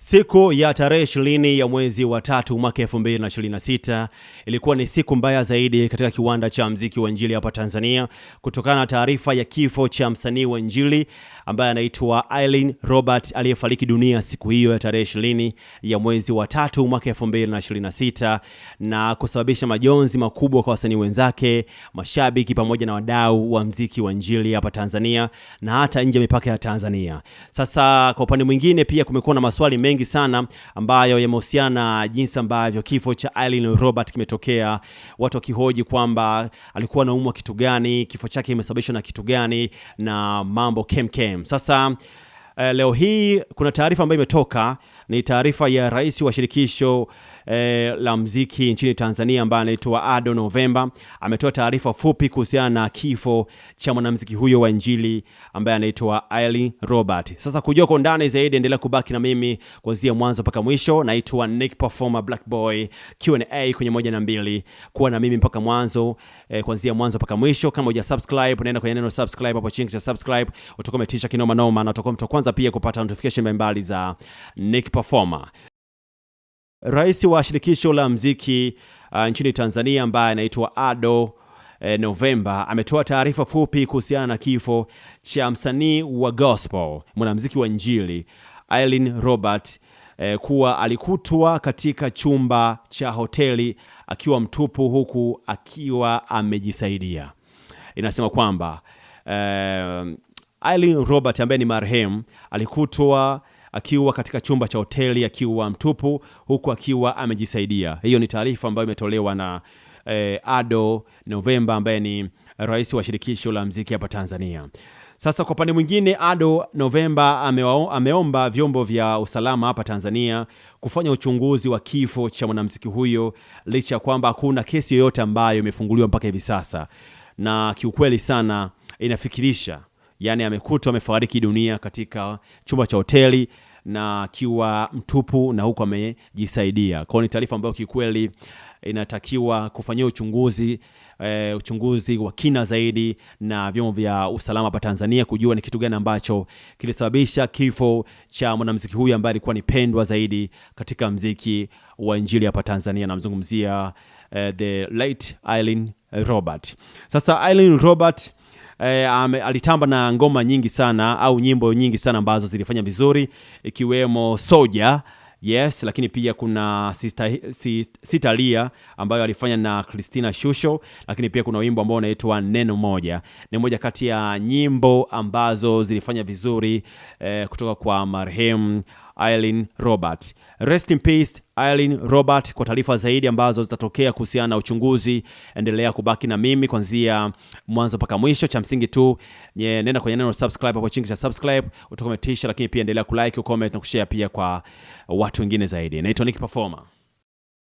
Siku ya tarehe 20 ya mwezi wa 3 mwaka 2026 ilikuwa ni siku mbaya zaidi katika kiwanda cha muziki wa Injili hapa Tanzania kutokana na taarifa ya kifo cha msanii wa Injili ambaye anaitwa Aileen Robert aliyefariki dunia siku hiyo ya tarehe 20 ya mwezi wa 3 mwaka 2026 na kusababisha majonzi makubwa kwa wasanii wenzake, mashabiki pamoja na wadau wa muziki wa Injili hapa Tanzania na hata nje ya mipaka ya Tanzania. Sasa kwa upande mwingine pia kumekuwa na maswali mengi sana ambayo yamehusiana na jinsi ambavyo kifo cha Aileen Robert kimetokea, watu wakihoji kwamba alikuwa anaumwa kitu gani, kifo chake kimesababishwa na kitu gani na mambo kemkem. Sasa leo hii kuna taarifa ambayo imetoka, ni taarifa ya rais wa shirikisho la muziki nchini Tanzania ambaye anaitwa Ado Novemba. Ametoa taarifa fupi kuhusiana na kifo cha mwanamuziki huyo wa Injili ambaye anaitwa Aileen Robert. Sasa kujua kwa ndani zaidi, endelea kubaki na mimi kuanzia mwanzo mpaka mwisho. Naitwa Nick Performer Black Boy, Q&A kwenye 1 na 2. Kuwa na mimi mpaka mwanzo, kuanzia mwanzo mpaka mwisho. Kama hujasubscribe, nenda kwenye neno subscribe hapo chini cha subscribe, utakuwa umetisha kinoma noma na utakuwa mtu wa kwanza pia kupata notification mbalimbali za Nick Performer. Rais wa shirikisho la muziki nchini Tanzania ambaye anaitwa Ado Novemba ametoa taarifa fupi kuhusiana na kifo cha msanii wa gospel, mwanamuziki wa Injili Aileen Robert, kuwa alikutwa katika chumba cha hoteli akiwa mtupu huku akiwa amejisaidia. Inasema kwamba Aileen Robert ambaye ni marehemu alikutwa akiwa katika chumba cha hoteli akiwa mtupu huku akiwa amejisaidia. Hiyo ni taarifa ambayo imetolewa na Ado Novemba ambaye ni rais wa shirikisho la muziki hapa Tanzania. Sasa kwa upande mwingine, Ado Novemba ameomba vyombo vya usalama hapa Tanzania kufanya uchunguzi wa kifo cha mwanamuziki huyo, licha ya kwamba hakuna kesi yoyote ambayo imefunguliwa mpaka hivi sasa, na kiukweli sana inafikirisha. Yani amekutwa amefariki dunia katika chumba cha hoteli na akiwa mtupu na huko amejisaidia. Kwa ni taarifa ambayo kikweli inatakiwa kufanyia uchunguzi wa kina zaidi na vyombo vya usalama hapa Tanzania kujua ni kitu gani ambacho kilisababisha kifo cha mwanamuziki huyu ambaye alikuwa ni pendwa zaidi katika muziki wa Injili hapa Tanzania. Namzungumzia the late Aileen Robert. Sasa Aileen Robert alitamba na ngoma nyingi sana au nyimbo nyingi sana ambazo zilifanya vizuri, ikiwemo Soja, yes, lakini pia kuna Sister Lia ambayo alifanya na Christina Shusho, lakini pia kuna wimbo ambao unaitwa Neno Moja. Ni moja kati ya nyimbo ambazo zilifanya vizuri kutoka kwa marehemu Aileen Robert. Rest in peace Aileen Robert. Kwa taarifa zaidi ambazo zitatokea kuhusiana na uchunguzi, endelea kubaki na mimi kuanzia mwanzo mpaka mwisho. Cha msingi tu nenda kwenye neno subscribe hapo chini cha subscribe, utakometisha, lakini pia endelea kulike, comment na kushare pia kwa watu wengine zaidi. Naitwa Nick Performer.